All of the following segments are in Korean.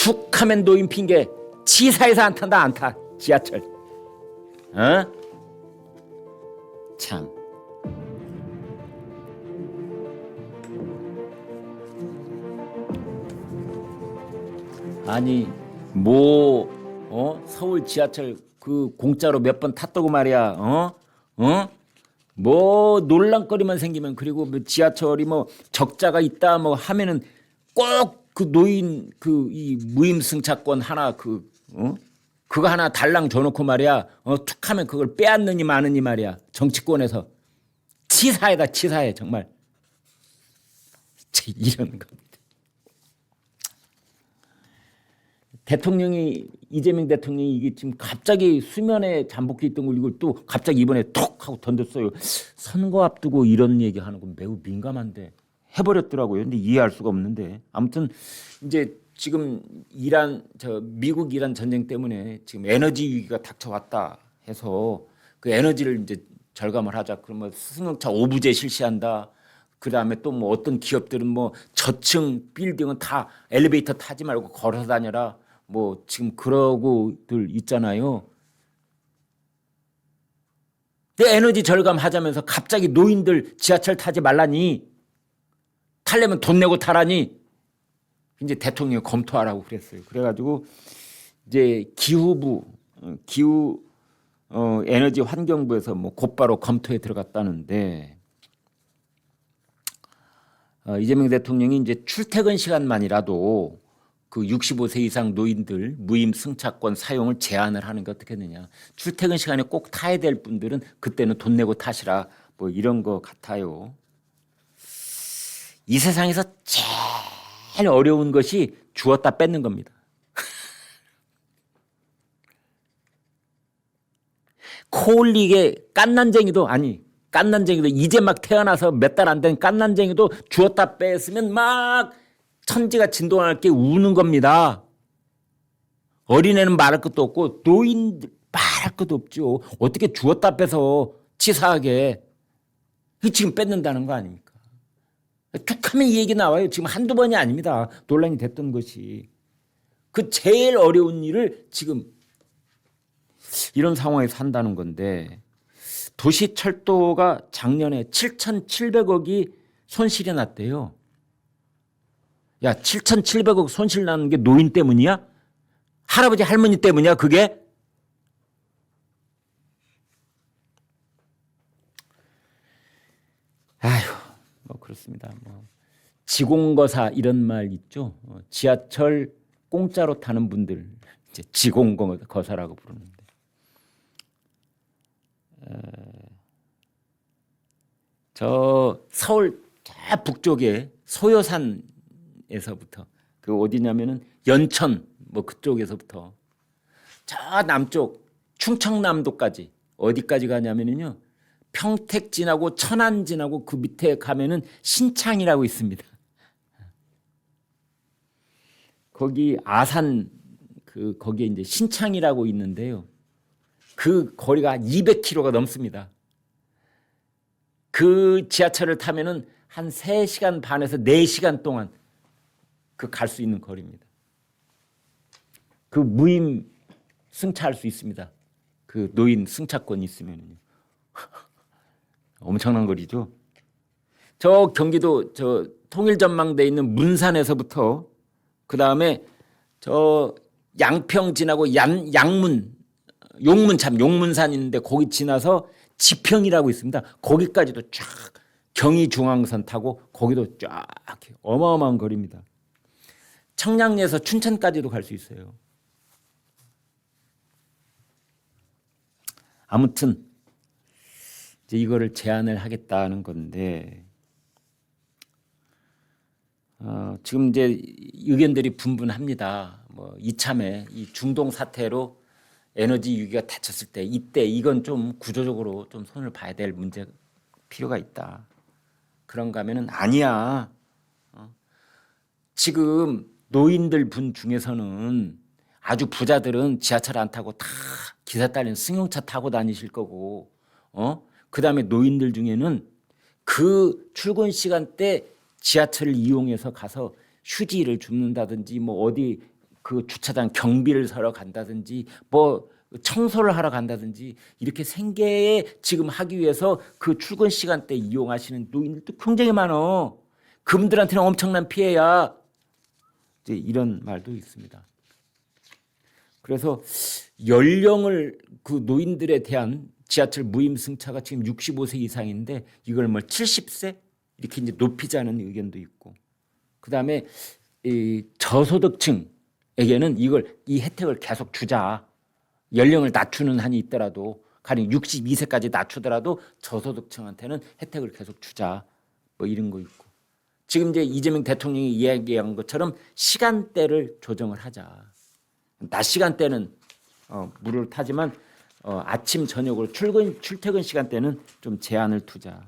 툭하면 노인 핑계. 지사에서 안 탄다, 안 타. 지하철. 참. 아니 서울 지하철 그 공짜로 몇 번 탔다고 말이야. 뭐 논란거리만 생기면, 그리고 뭐 지하철이 뭐 적자가 있다 뭐 하면은 꼭 그 노인 그 이 무임승차권 하나 그거 하나 달랑 줘놓고 말이야. 툭하면 그걸 빼앗느니 마느니 말이야. 정치권에서 치사해다, 치사해 정말. 이런 겁니다. 대통령이, 이재명 대통령이 이게 지금 갑자기 수면에 잠복해 있던 걸 이걸 또 갑자기 이번에 톡 하고 던졌어요. 선거 앞두고 이런 얘기하는 건 매우 민감한데 해버렸더라고요. 근데 이해할 수가 없는데, 아무튼 이제 지금 미국 이란 전쟁 때문에 지금 에너지 위기가 닥쳐왔다 해서 그 에너지를 이제 절감을 하자. 그러면 승용차 5부제 실시한다. 그 다음에 또 뭐 어떤 기업들은 뭐 저층 빌딩은 다 엘리베이터 타지 말고 걸어서 다녀라. 뭐 지금 그러고들 있잖아요. 근데 에너지 절감하자면서 갑자기 노인들 지하철 타지 말라니, 타려면 돈 내고 타라니 이제 대통령이 검토하라고 그랬어요. 그래가지고 이제 기후 에너지 환경부에서 뭐 곧바로 검토에 들어갔다는데, 이재명 대통령이 이제 출퇴근 시간만이라도 그 65세 이상 노인들 무임 승차권 사용을 제한을 하는 게 어떻겠느냐. 출퇴근 시간에 꼭 타야 될 분들은 그때는 돈 내고 타시라. 뭐 이런 거 같아요. 이 세상에서 제일 어려운 것이 주었다 뺏는 겁니다. 코올리게 깐난쟁이도 이제 막 태어나서 몇 달 안 된 깐난쟁이도 주었다 뺐으면 막 천지가 진동할 게 우는 겁니다. 어린애는 말할 것도 없고 노인들 말할 것도 없죠. 어떻게 주었다 빼서 치사하게 지금 뺏는다는 거 아닙니까? 툭하면 이 얘기 나와요. 지금 한두 번이 아닙니다. 논란이 됐던 것이. 그 제일 어려운 일을 지금 이런 상황에서 한다는 건데, 도시철도가 작년에 7,700억이 손실이 났대요. 야, 7,700억 손실 나는 게 노인 때문이야? 할아버지 할머니 때문이야 그게? 아휴, 뭐 그렇습니다. 뭐 지공거사 이런 말 있죠. 지하철 공짜로 타는 분들 이제 지공거사라고 부르는데, 저 서울 저 북쪽에 소요산에서부터 그 어디냐면은 연천 뭐 그쪽에서부터 저 남쪽 충청남도까지 어디까지 가냐면은요, 평택 지나고 천안 지나고 그 밑에 가면은 신창이라고 있습니다. 거기 아산 거기에 이제 신창이라고 있는데요. 그 거리가 200km가 넘습니다. 그 지하철을 타면은 한 3시간 반에서 4시간 동안 그 갈 수 있는 거리입니다. 그 무임 승차할 수 있습니다. 그 노인 승차권이 있으면요. 엄청난 거리죠. 저 경기도 저 통일전망대에 있는 문산에서부터 그 다음에 저 양평 지나고 용문산 있는데 거기 지나서 지평이라고 있습니다. 거기까지도 쫙 경의중앙선 타고 거기도 쫙 어마어마한 거리입니다. 청량리에서 춘천까지도 갈 수 있어요. 아무튼 이제 이거를 제한을 하겠다는 건데, 지금 이제 의견들이 분분합니다. 뭐 이참에 이 중동 사태로 에너지 위기가 닥쳤을 때 이때 이건 좀 구조적으로 좀 손을 봐야 될 문제 필요가 있다. 그런가 하면은 아니야. 지금 노인들 분 중에서는 아주 부자들은 지하철 안 타고 다 기사 딸린 승용차 타고 다니실 거고, 그다음에 노인들 중에는 그 출근 시간대 지하철을 이용해서 가서 휴지를 줍는다든지 뭐 어디 그 주차장 경비를 서러 간다든지 뭐 청소를 하러 간다든지 이렇게 생계에 지금 하기 위해서 그 출근 시간대 이용하시는 노인들도 굉장히 많어. 그분들한테는 엄청난 피해야. 이제 이런 말도 있습니다. 그래서 연령을 그 노인들에 대한 지하철 무임승차가 지금 65세 이상인데 이걸 뭐 70세 이렇게 이제 높이자는 의견도 있고, 그다음에 이 저소득층에게는 이 혜택을 계속 주자. 연령을 낮추는 한이 있더라도 가령 62세까지 낮추더라도 저소득층한테는 혜택을 계속 주자. 뭐 이런 거 있고, 지금 이제 이재명 대통령이 이야기한 것처럼 시간대를 조정을 하자. 낮 시간대는 무료를 타지만 아침 저녁으로 출퇴근 시간대는 좀 제한을 두자.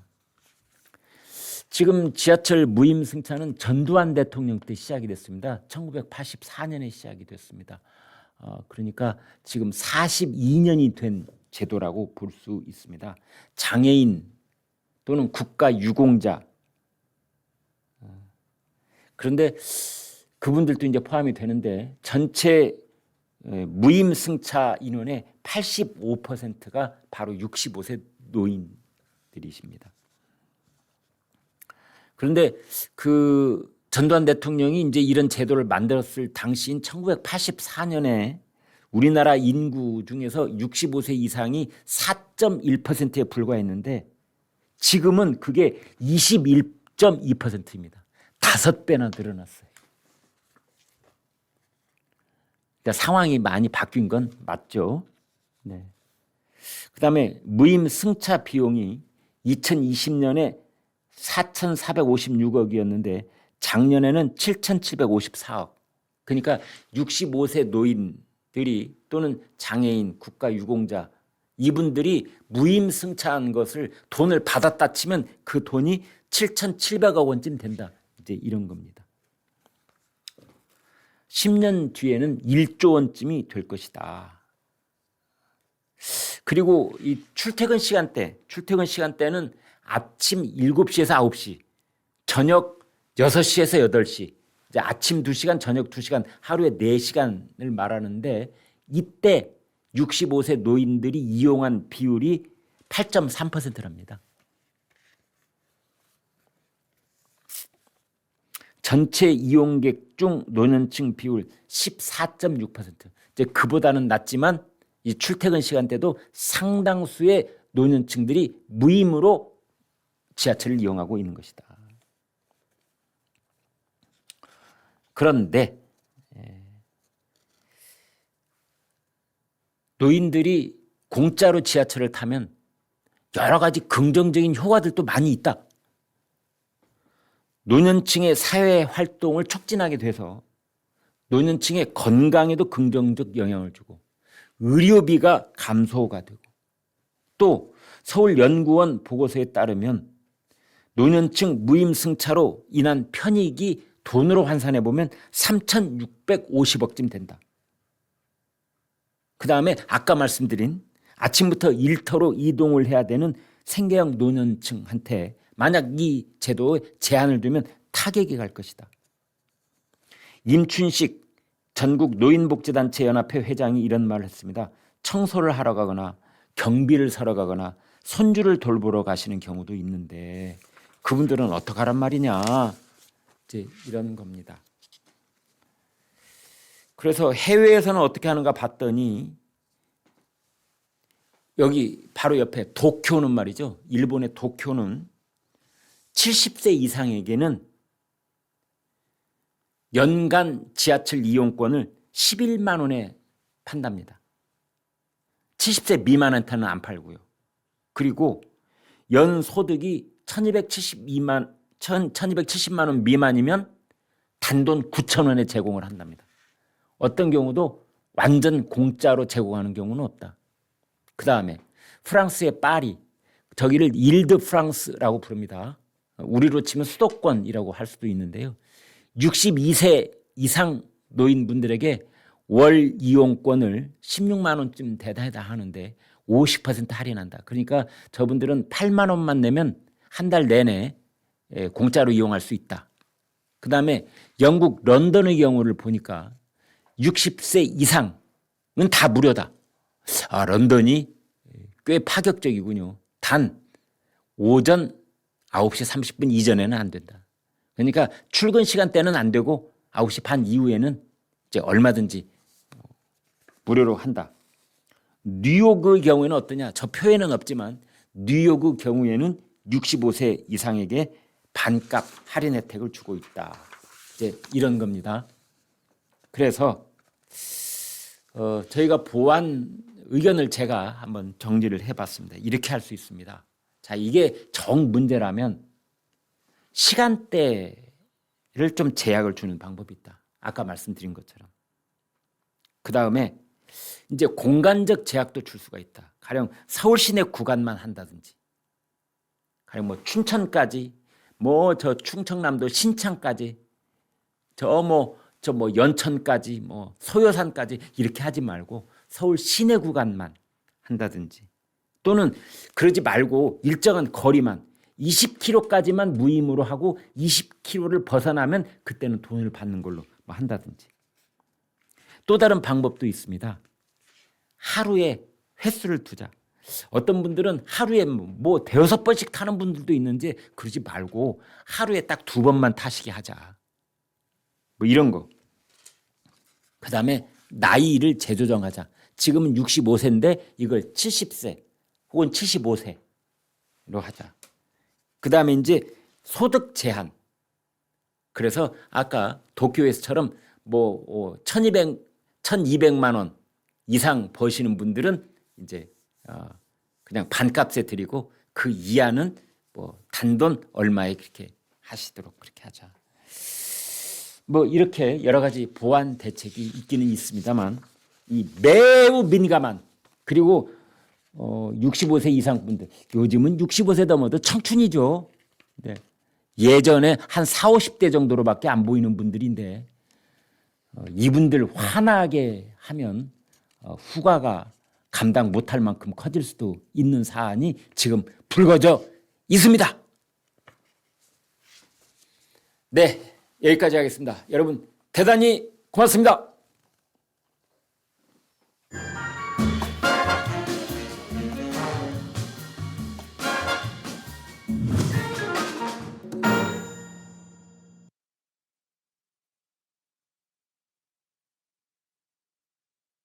지금 지하철 무임승차는 전두환 대통령 때 시작이 됐습니다. 1984년에 시작이 됐습니다. 그러니까 지금 42년이 된 제도라고 볼 수 있습니다. 장애인 또는 국가 유공자, 그런데 그분들도 이제 포함이 되는데 전체 무임승차 인원의 85%가 바로 65세 노인들이십니다. 그런데 그 전두환 대통령이 이제 이런 제도를 만들었을 당시인 1984년에 우리나라 인구 중에서 65세 이상이 4.1%에 불과했는데 지금은 그게 21.2%입니다. 5배나 늘어났어요. 그러니까 상황이 많이 바뀐 건 맞죠. 네. 그다음에 무임승차 비용이 2020년에 4,456억이었는데 작년에는 7,754억. 그러니까 65세 노인들이 또는 장애인, 국가유공자 이분들이 무임승차한 것을 돈을 받았다 치면 그 돈이 7,700억 원쯤 된다. 이제 이런 겁니다. 10년 뒤에는 1조 원쯤이 될 것이다. 그리고 이 출퇴근 시간대는 아침 7시에서 9시, 저녁 6시에서 8시, 이제 아침 2시간, 저녁 2시간, 하루에 4시간을 말하는데 이때 65세 노인들이 이용한 비율이 8.3%랍니다. 전체 이용객 중 노년층 비율 14.6%. 이제 그보다는 낮지만 이 출퇴근 시간대도 상당수의 노년층들이 무임으로 지하철을 이용하고 있는 것이다. 그런데 노인들이 공짜로 지하철을 타면 여러 가지 긍정적인 효과들도 많이 있다. 노년층의 사회 활동을 촉진하게 돼서 노년층의 건강에도 긍정적 영향을 주고 의료비가 감소가 되고, 또 서울연구원 보고서에 따르면 노년층 무임승차로 인한 편익이 돈으로 환산해 보면 3,650억쯤 된다. 그다음에 아까 말씀드린 아침부터 일터로 이동을 해야 되는 생계형 노년층한테 만약 이 제도에 제한을 두면 타격이 갈 것이다. 임춘식 전국 노인복지단체 연합회 회장이 이런 말을 했습니다. 청소를 하러 가거나 경비를 서러 가거나 손주를 돌보러 가시는 경우도 있는데 그분들은 어떡하란 말이냐, 이제 이런 겁니다. 그래서 해외에서는 어떻게 하는가 봤더니 여기 바로 옆에 도쿄는 말이죠. 일본의 도쿄는 70세 이상에게는 연간 지하철 이용권을 11만 원에 판답니다. 70세 미만한테는 안 팔고요. 그리고 연 소득이 1270만 원 미만이면 단돈 9천 원에 제공을 한답니다. 어떤 경우도 완전 공짜로 제공하는 경우는 없다. 그다음에 프랑스의 파리, 저기를 일드 프랑스라고 부릅니다. 우리로 치면 수도권이라고 할 수도 있는데요. 62세 이상 노인분들에게 월 이용권을 16만 원쯤 되다 하는데 50% 할인한다. 그러니까 저분들은 8만 원만 내면 한 달 내내 공짜로 이용할 수 있다. 그다음에 영국 런던의 경우를 보니까 60세 이상은 다 무료다. 아, 런던이 꽤 파격적이군요. 단 오전 9시 30분 이전에는 안 된다. 그러니까 출근 시간대는 안 되고 9시 반 이후에는 이제 얼마든지 무료로 한다. 뉴욕의 경우에는 어떠냐? 저 표에는 없지만 뉴욕의 경우에는 65세 이상에게 반값 할인 혜택을 주고 있다. 이제 이런 겁니다. 그래서 저희가 보완 의견을 제가 한번 정리를 해봤습니다. 이렇게 할 수 있습니다. 자, 이게 정 문제라면 시간대를 좀 제약을 주는 방법이 있다. 아까 말씀드린 것처럼. 그 다음에 이제 공간적 제약도 줄 수가 있다. 가령 서울 시내 구간만 한다든지, 가령 뭐 춘천까지, 뭐 저 충청남도 신창까지, 저 연천까지, 뭐 소요산까지 이렇게 하지 말고 서울 시내 구간만 한다든지, 또는 그러지 말고 일정한 거리만 20km까지만 무임으로 하고 20km를 벗어나면 그때는 돈을 받는 걸로 뭐 한다든지. 또 다른 방법도 있습니다. 하루에 횟수를 두자. 어떤 분들은 하루에 뭐 대여섯 번씩 타는 분들도 있는데 그러지 말고 하루에 딱 2번만 타시게 하자. 뭐 이런 거. 그 다음에 나이를 재조정하자. 지금은 65세인데 이걸 70세 혹은 75세로 하자. 그 다음에 이제 소득 제한. 그래서 아까 도쿄에서처럼 뭐 1200만 원 이상 버시는 분들은 이제 그냥 반값에 드리고 그 이하는 뭐 단돈 얼마에 그렇게 하시도록 그렇게 하자. 뭐 이렇게 여러 가지 보완 대책이 있기는 있습니다만 이 매우 민감한 그리고 65세 이상 분들 요즘은 65세 넘어도 청춘이죠. 네. 예전에 한 40, 50대 정도로밖에 안 보이는 분들인데 이분들 화나게 하면 후과가 감당 못할 만큼 커질 수도 있는 사안이 지금 불거져 있습니다. 네, 여기까지 하겠습니다. 여러분 대단히 고맙습니다.